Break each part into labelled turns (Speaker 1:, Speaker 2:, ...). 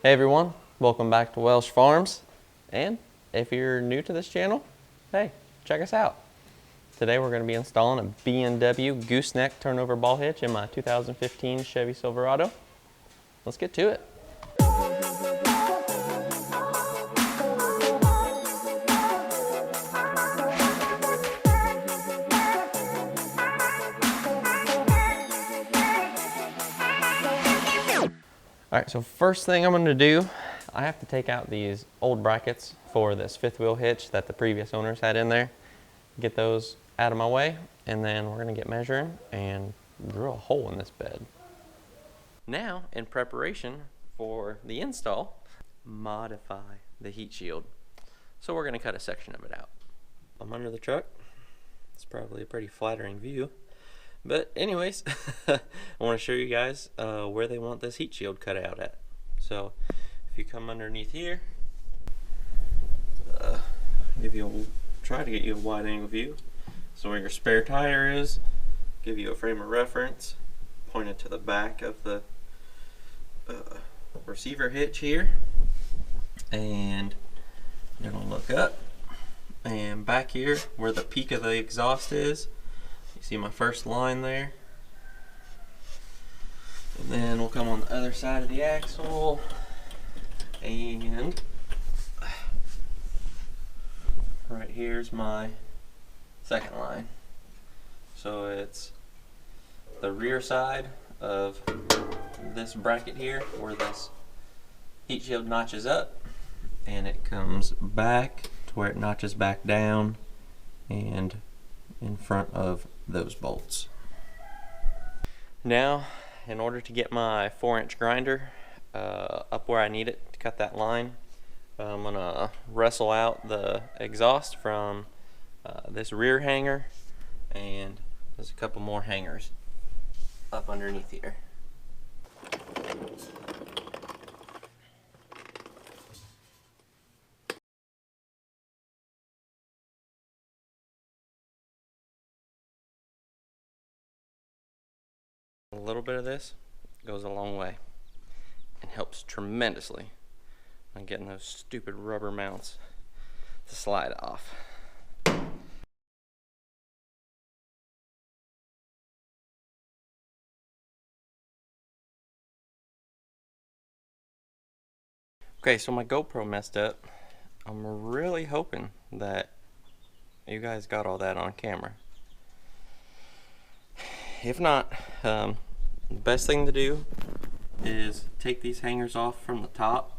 Speaker 1: Hey everyone, welcome back to Welsh Farms. And if you're new to this channel, hey, check us out. Today we're going to be installing a B&W Gooseneck turnover ball hitch in my 2015 Chevy Silverado. Let's get to it. Alright, so first thing I'm going to do, I have to take out these old brackets for this fifth wheel hitch that the previous owners had in there. Get those out of my way, and then we're going to get measuring and drill a hole in this bed. Now, in preparation for the install, modify the heat shield. So we're going to cut a section of it out. I'm under the truck. It's probably a pretty flattering view. But anyways, I want to show you guys where they want this heat shield cut out at. So if you come underneath here, try to get you a wide angle view. So where your spare tire is, give you a frame of reference, point it to the back of the receiver hitch here, and it'll look up. And back here where the peak of the exhaust is, you see my first line there, and then we'll come on the other side of the axle, and right here's my second line. So it's the rear side of this bracket here where this heat shield notches up, and it comes back to where it notches back down and in front of those bolts. Now, in order to get my 4-inch grinder up where I need it to cut that line, I'm gonna wrestle out the exhaust from this rear hanger, and there's a couple more hangers up underneath here. A little bit of this goes a long way and helps tremendously on getting those stupid rubber mounts to slide off. Okay, so my GoPro messed up. I'm really hoping that you guys got all that on camera. If not, the best thing to do is take these hangers off from the top,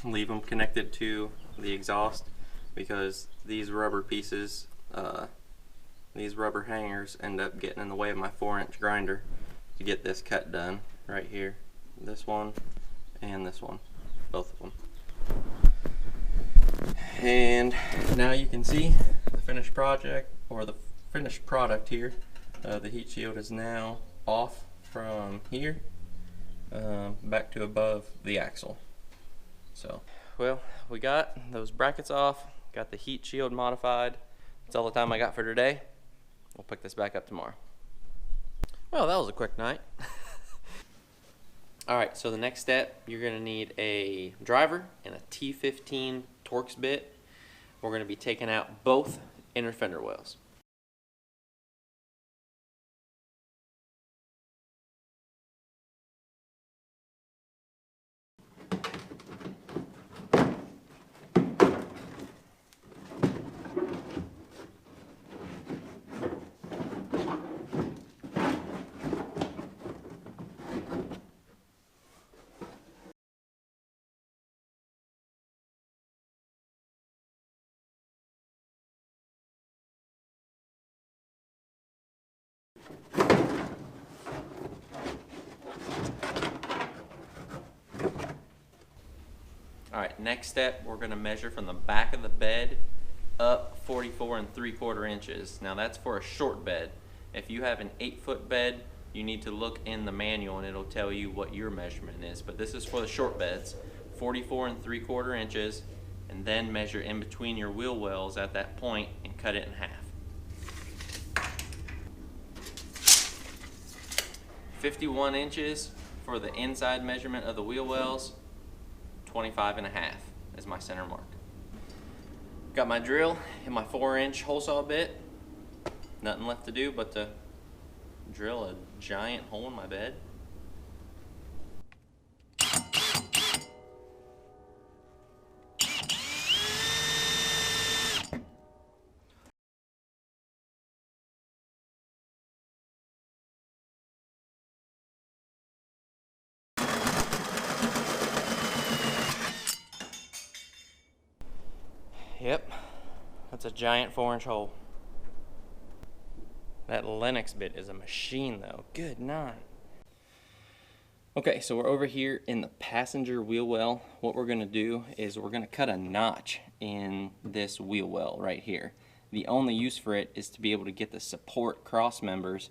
Speaker 1: leave them connected to the exhaust, because these rubber pieces, these rubber hangers end up getting in the way of my 4-inch grinder to get this cut done right here. This one and this one, both of them. And now you can see the finished project, or the finished product here. The heat shield is now off from here back to above the axle. So, well, we got those brackets off, got the heat shield modified. That's all the time I got for today. We'll pick this back up tomorrow. Well, that was a quick night. Alright, so the next step, you're going to need a driver and a T15 Torx bit. We're going to be taking out both inner fender wells. Alright, next step, we're going to measure from the back of the bed up 44 3/4 inches. Now that's for a short bed. If you have an 8-foot bed, you need to look in the manual and it'll tell you what your measurement is. But this is for the short beds, 44 3/4 inches, and then measure in between your wheel wells at that point and cut it in half. 51 inches for the inside measurement of the wheel wells, 25.5 is my center mark. Got my drill and my 4-inch hole saw bit. Nothing left to do but to drill a giant hole in my bed. Yep, that's a giant 4-inch hole. That Lennox bit is a machine though, good night. Okay, so we're over here in the passenger wheel well. What we're gonna do is we're gonna cut a notch in this wheel well right here. The only use for it is to be able to get the support cross members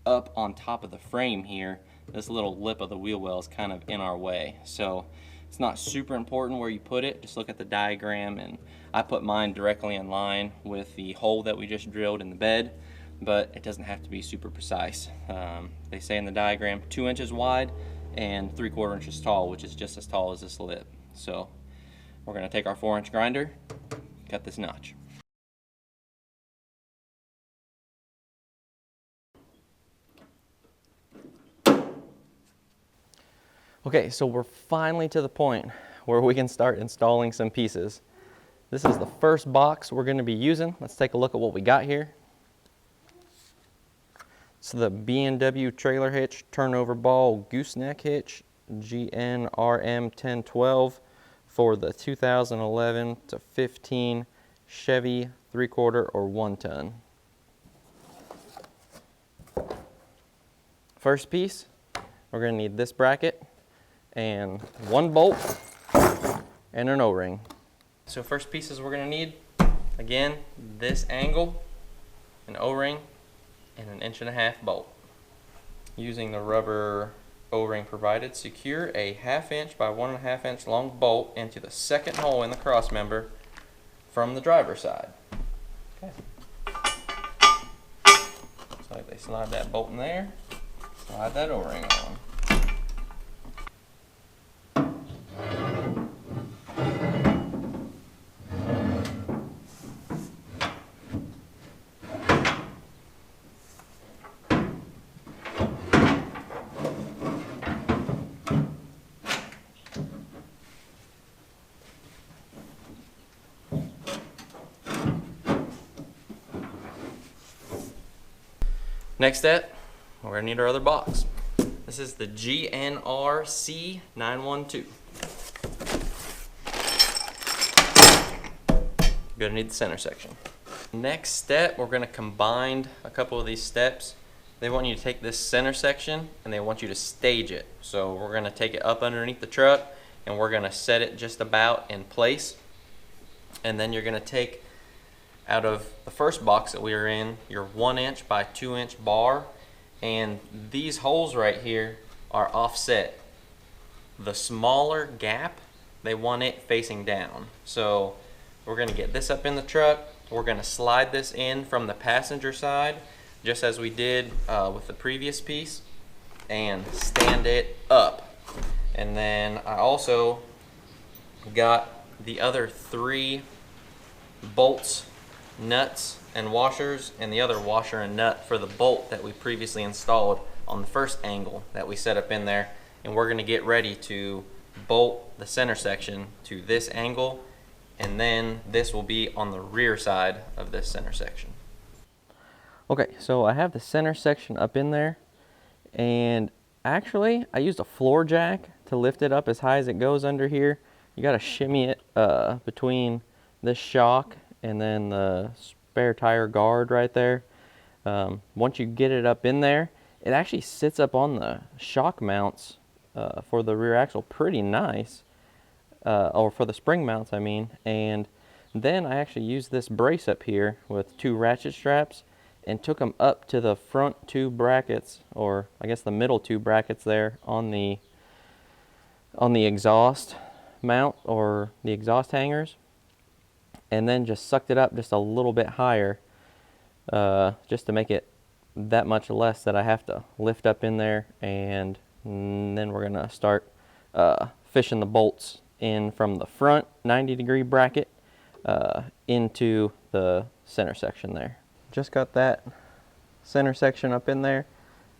Speaker 1: up on top of the frame here. This little lip of the wheel well is kind of in our way. So it's not super important where you put it, just look at the diagram, and I put mine directly in line with the hole that we just drilled in the bed, but it doesn't have to be super precise. They say in the diagram 2 inches wide and 3/4 inches tall, which is just as tall as this lip. So we're gonna take our 4-inch grinder, cut this notch. Okay, so we're finally to the point where we can start installing some pieces. This is the first box we're going to be using. Let's take a look at what we got here. So the B&W trailer hitch turnover ball gooseneck hitch, GNRM 1012 for the 2011 to 15 Chevy 3/4 or 1 ton. First piece, we're going to need this bracket and 1 bolt and an O-ring. So first pieces we're going to need, again, this angle, an O-ring, and an 1.5-inch bolt. Using the rubber O-ring provided, secure a 1/2 inch by 1.5 inch long bolt into the second hole in the cross member from the driver's side. Okay. So they slide that bolt in there, slide that O-ring on. Next step, we're going to need our other box. This is the GNRC 912. You're going to need the center section. Next step, we're going to combine a couple of these steps. They want you to take this center section and they want you to stage it. So we're going to take it up underneath the truck and we're going to set it just about in place. And then you're going to take out of the first box that we are in your 1 inch by 2 inch bar, and these holes right here are offset. The smaller gap, they want it facing down. So we're going to get this up in the truck. We're going to slide this in from the passenger side just as we did with the previous piece and stand it up. And then I also got the other 3 bolts, nuts and washers, and the other washer and nut for the bolt that we previously installed on the first angle that we set up in there. And we're going to get ready to bolt the center section to this angle, and then this will be on the rear side of this center section. Okay, so I have the center section up in there, and actually I used a floor jack to lift it up as high as it goes under here. You got to shimmy it between this shock and then the spare tire guard right there. Once you get it up in there, it actually sits up on the shock mounts for the rear axle pretty nice, or for the spring mounts I mean. And then I actually used this brace up here with 2 ratchet straps and took them up to the front 2 brackets, or I guess the middle 2 brackets there on the exhaust mount or the exhaust hangers, and then just sucked it up just a little bit higher, just to make it that much less that I have to lift up in there. And then we're gonna start fishing the bolts in from the front 90-degree bracket into the center section there. Just got that center section up in there,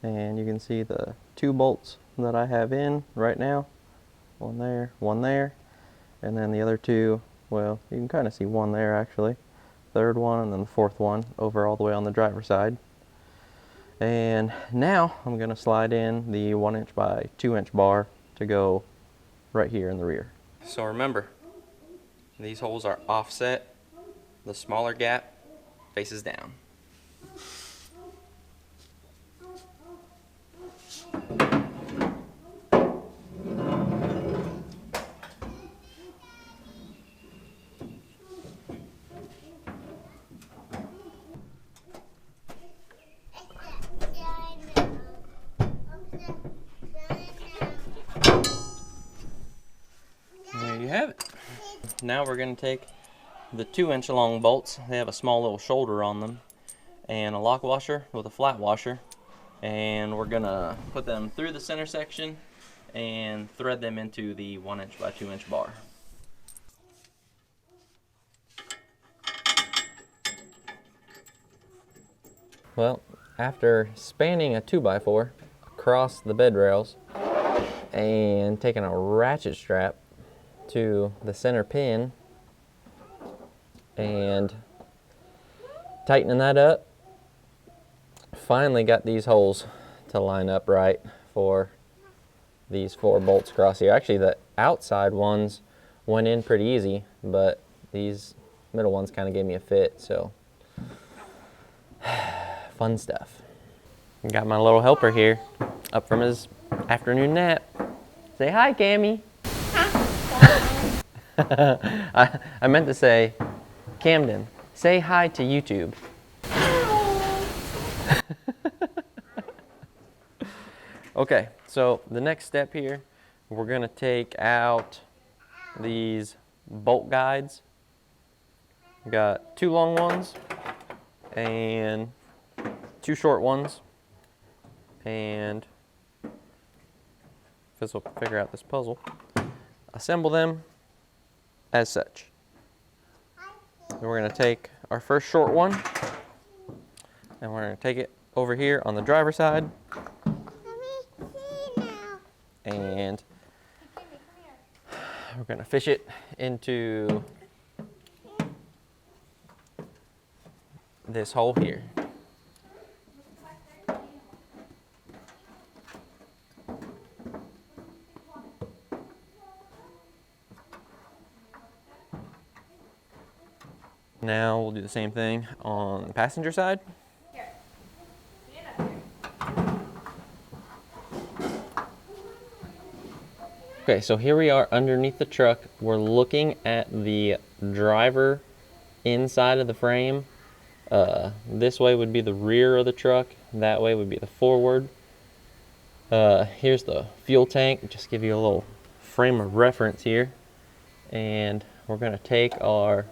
Speaker 1: and you can see the 2 bolts that I have in right now. One there, and then the other 2, well, you can kind of see one there actually. 3rd one, and then the 4th one over all the way on the driver's side. And now I'm going to slide in the 1" by 2" bar to go right here in the rear. So remember, these holes are offset. The smaller gap faces down. There you have it. Now we're going to take the 2" long bolts. They have a small little shoulder on them and a lock washer with a flat washer, and we're going to put them through the center section and thread them into the 1" by 2" bar. Well, after spanning a 2x4 across the bed rails and taking a ratchet strap to the center pin and tightening that up, finally got these holes to line up right for these 4 bolts across here. Actually, the outside ones went in pretty easy, but these middle ones kind of gave me a fit, so fun stuff. Got my little helper here, up from his afternoon nap. Say hi, Cammy. I meant to say, Camden, say hi to YouTube. Okay, so the next step here, we're gonna take out these bolt guides. We got 2 long ones and 2 short ones, and guess we'll figure out this puzzle. Assemble them as such. Then we're going to take our first short one, and we're going to take it over here on the driver's side, and we're going to fish it into this hole here. Now we'll do the same thing on the passenger side.
Speaker 2: Here. Stand up here.
Speaker 1: Okay, so here we are underneath the truck. We're looking at the driver inside of the frame. This way would be the rear of the truck. That way would be the forward. Here's the fuel tank. Just give you a little frame of reference here. And we're going to take our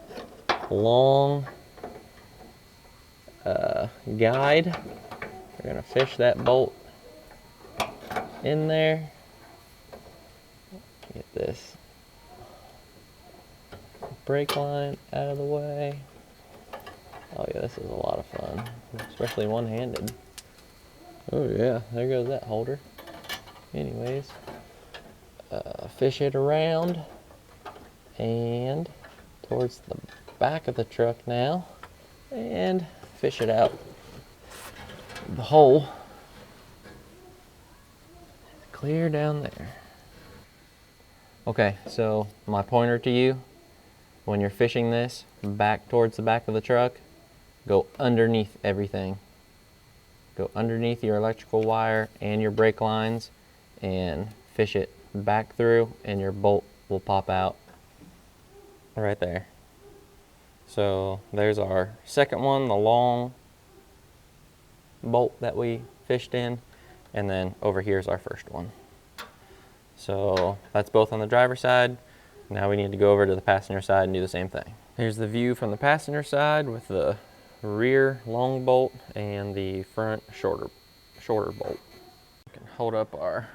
Speaker 1: long guide. We're going to fish that bolt in there. Get this brake line out of the way. Oh yeah, this is a lot of fun, especially one-handed. Oh yeah, there goes that holder. Anyways, fish it around and towards the back of the truck now, and fish it out the hole clear down there. Okay, so my pointer to you, when you're fishing this back towards the back of the truck, go underneath everything. Go underneath your electrical wire and your brake lines and fish it back through, and your bolt will pop out right there. So there's our second one, the long bolt that we fished in, and then over here's our first one. So that's both on the driver's side. Now we need to go over to the passenger side and do the same thing. Here's the view from the passenger side with the rear long bolt and the front shorter bolt. We can hold up our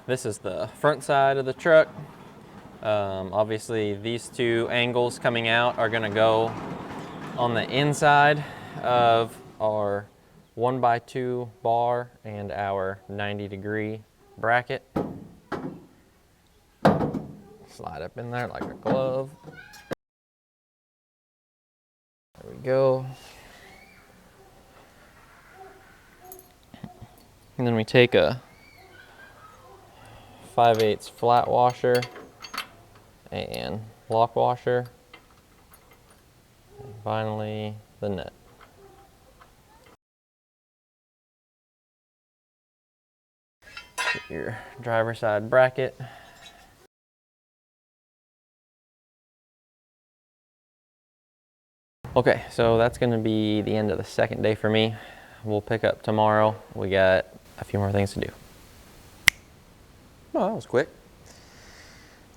Speaker 1: This is the front side of the truck. Obviously these two angles coming out are gonna go on the inside of our 1x2 bar and our 90-degree bracket. Slide up in there like a glove. There we go. And then we take a 5/8 flat washer and lock washer, and finally the nut. Get your driver's side bracket. Okay, so that's going to be the end of the second day for me. We'll pick up tomorrow. We got a few more things to do. Oh, that was quick.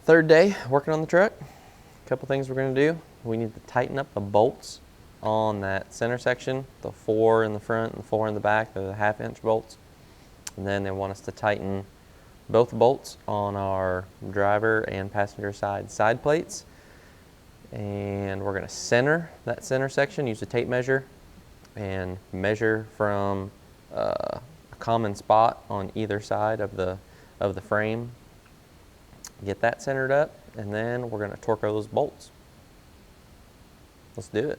Speaker 1: Third day working on the truck. A couple things we're going to do. We need to tighten up the bolts on that center section, the 4 in the front and the 4 in the back, the 1/2-inch bolts. And then they want us to tighten both bolts on our driver and passenger side plates. And we're going to center that center section, use a tape measure, and measure from a common spot on either side of the frame. Get that centered up, and then we're going to torque those bolts. Let's do it.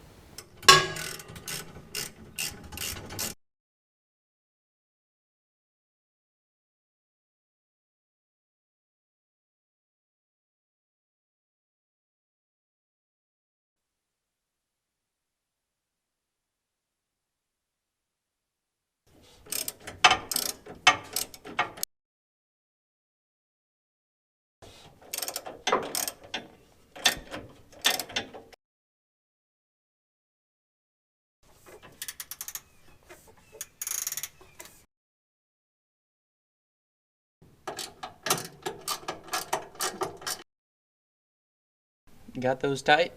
Speaker 1: Got those tight.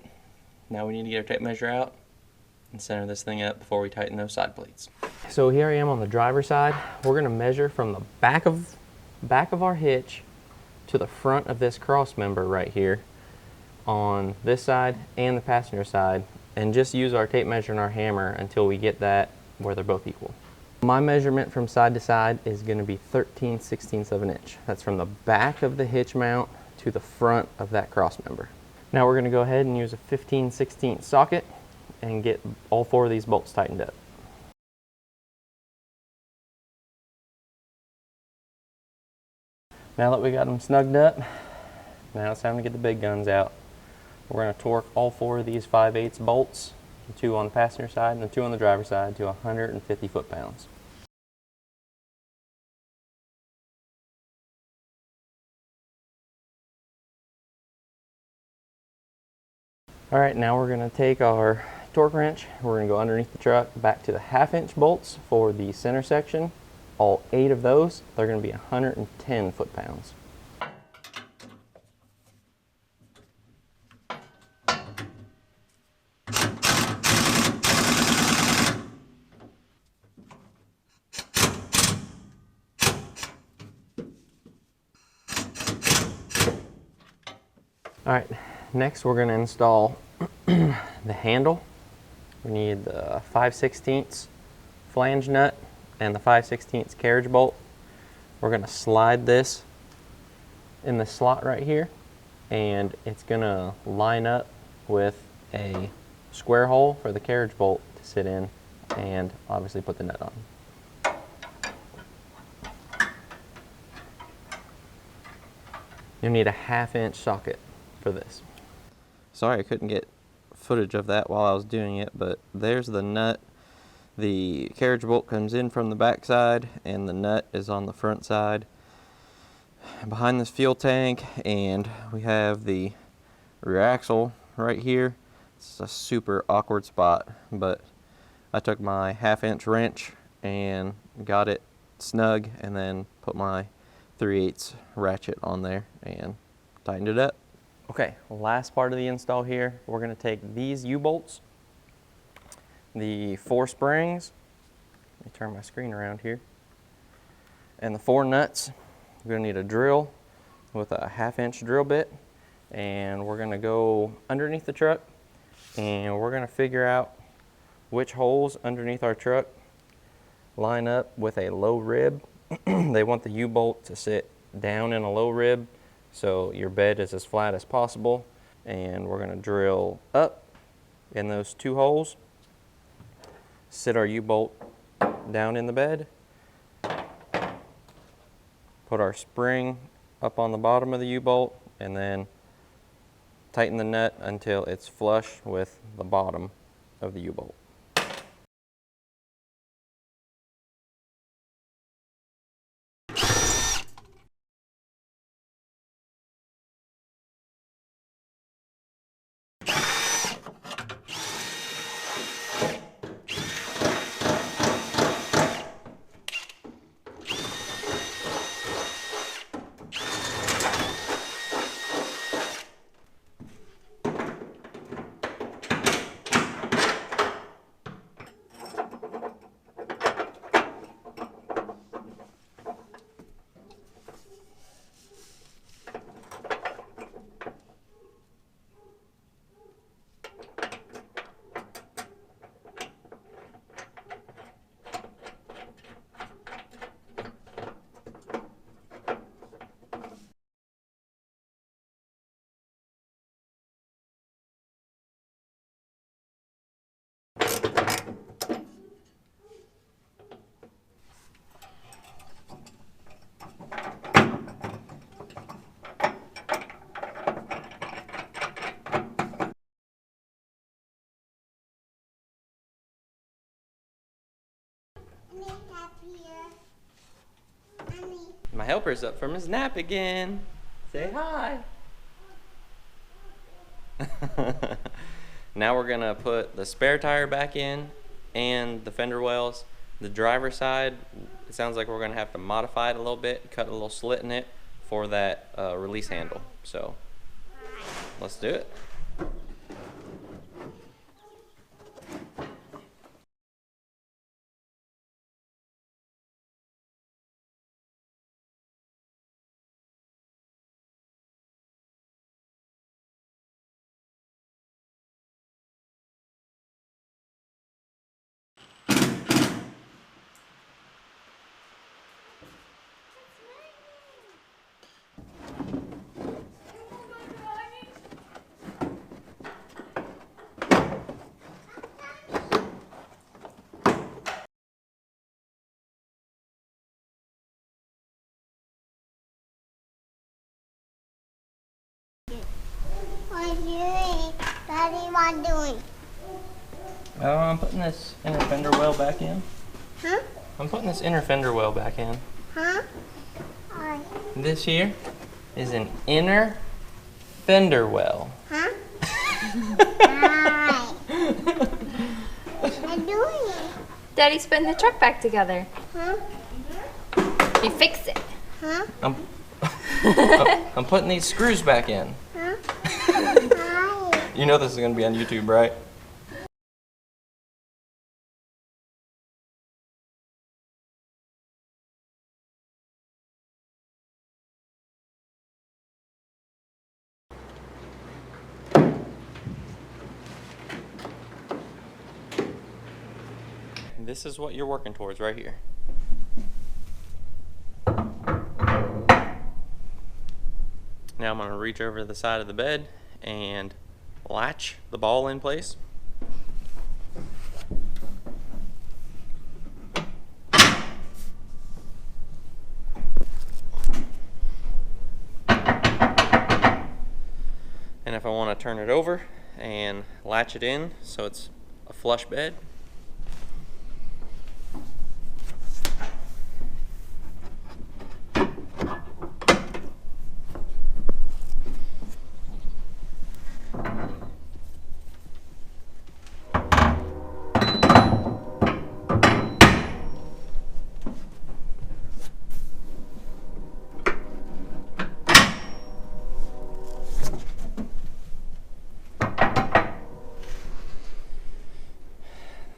Speaker 1: Now we need to get our tape measure out and center this thing up before we tighten those side plates. So here I am on the driver's side. We're going to measure from the back of our hitch to the front of this cross member right here on this side and the passenger side, and just use our tape measure and our hammer until we get that where they're both equal. My measurement from side to side is going to be 13/16 of an inch. That's from the back of the hitch mount to the front of that cross member. Now we're going to go ahead and use a 15/16 socket and get all 4 of these bolts tightened up. Now that we got them snugged up, now it's time to get the big guns out. We're going to torque all 4 of these 5/8 bolts, 2 on the passenger side and the 2 on the driver's side, to 150 foot-pounds. All right, now we're going to take our torque wrench. We're going to go underneath the truck back to the 1/2-inch bolts for the center section. All 8 of those, they're going to be 110 foot-pounds. All right, next we're going to install the handle. We need the 5/16 flange nut and the 5/16 carriage bolt. We're going to slide this in the slot right here, and it's going to line up with a square hole for the carriage bolt to sit in, and obviously put the nut on. You'll need a 1/2-inch socket for this. Sorry I couldn't get footage of that while I was doing it, but there's the nut. The carriage bolt comes in from the back side, and the nut is on the front side behind this fuel tank, and we have the rear axle right here. It's a super awkward spot, but I took my 1/2-inch wrench and got it snug, and then put my 3/8 ratchet on there and tightened it up. Okay, last part of the install here, we're going to take these U-bolts, the 4 springs, let me turn my screen around here, and the 4 nuts We're gonna need a drill with a 1/2-inch drill bit, and we're gonna go underneath the truck, and we're gonna figure out which holes underneath our truck line up with a low rib. They want the U-bolt to sit down in a low rib, so your bed is as flat as possible. And we're gonna drill up in those 2 holes, sit our U-bolt down in the bed, put our spring up on the bottom of the U-bolt, and then tighten the nut until it's flush with the bottom of the U-bolt. My helper's up from his nap again. Say hi. Now we're gonna put the spare tire back in and the fender wells. The driver's side, it sounds like we're gonna have to modify it a little bit, cut a little slit in it for that release handle. So let's do it.
Speaker 2: What are you doing? Daddy, what are you doing?
Speaker 1: I'm putting this inner fender well back in.
Speaker 2: Huh?
Speaker 1: I'm putting this inner fender well back in.
Speaker 2: Huh? Alright.
Speaker 1: This here is an inner fender well.
Speaker 2: Huh? Alright. What are you doing?
Speaker 3: Daddy's putting the truck back together.
Speaker 2: Huh?
Speaker 3: You fix it.
Speaker 2: Huh?
Speaker 1: I'm putting these screws back in.
Speaker 2: Huh? Alright.
Speaker 1: You know this is going to be on YouTube, right? This is what you're working towards right here. Now I'm going to reach over to the side of the bed and latch the ball in place. And if I want to turn it over and latch it in so it's a flush bed,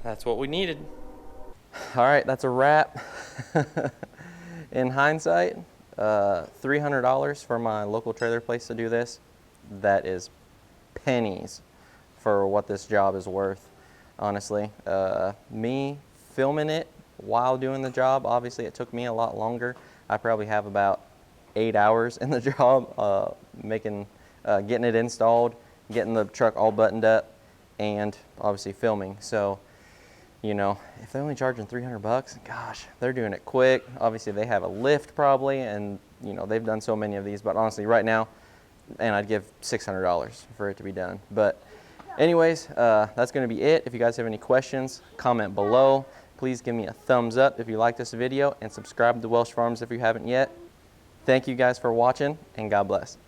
Speaker 1: that's what we needed. All right, that's a wrap. In hindsight, $300 for my local trailer place to do this. That is pennies for what this job is worth, honestly. Me filming it while doing the job, obviously it took me a lot longer. I probably have about 8 hours in the job, getting it installed, getting the truck all buttoned up, and obviously filming. So, you know, if they're only charging 300 bucks, gosh, they're doing it quick. Obviously they have a lift probably, and you know, they've done so many of these, but honestly right now, and I'd give $600 for it to be done. But anyways, that's gonna be it. If you guys have any questions, comment below. Please give me a thumbs up if you like this video, and subscribe to Welsh Farms if you haven't yet. Thank you guys for watching, and God bless.